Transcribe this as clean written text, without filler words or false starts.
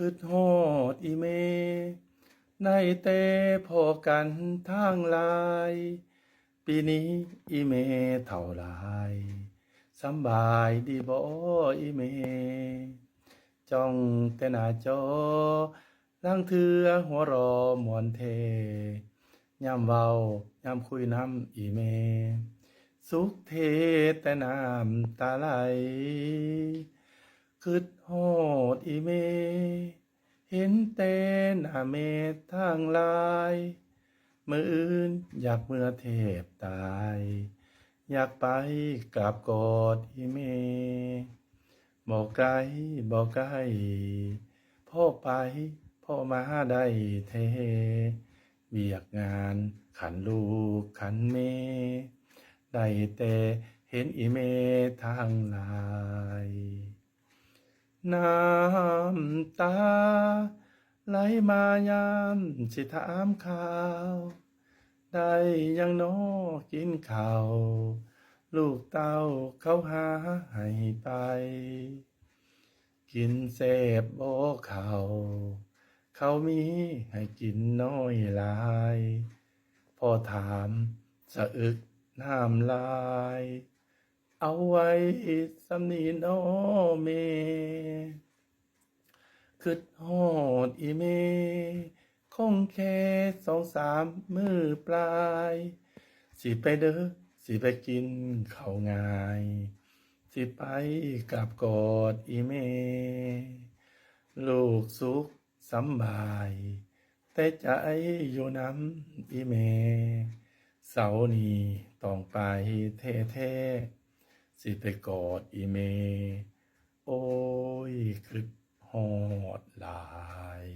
คือโทษอีเมได้เตพอกันทางลายปีนี้อีเมเท่าไรสำบายดีบ่อีเมจ้องแต่หน้าจอลังเทือหัวรอมวนเทยามเว้ายามคุยน้ำอีเมสุขเทแต่น้ำตาไหลคืดฮอดอีเมเห็นแต่หน้าเมทางลายมืออื่นอยากเมื่อเทพตายอยากไปกราบกอดอีเมบอกไกลบอกไกลพ่อไปพ่อมาได้เทเวียกงานขันลูกขันเมได้แต่เห็นอีเมทางลายน้ำตาไหลมายามสิถามข่าวได้ยังน้อกินข้าวลูกเต้าเขาหาให้ไปกินเสพบ่เขามีให้กินน้อยหลายพ่อถามสะอึกน้ำลายเอาไว้สำนีน้อเมคืดฮอดอีเมคงแค่2-3มื้อปลายสิไปเด้อสิไปกินข้าวง่ายสิไปกับกอดอีเมลูกสุขสำบายแต่ใจอยู่น้ำอีเมเสาร์นี้ต้องไปแท้ๆสิไปกอดอีเมโอ้ยคือฮอดหลาย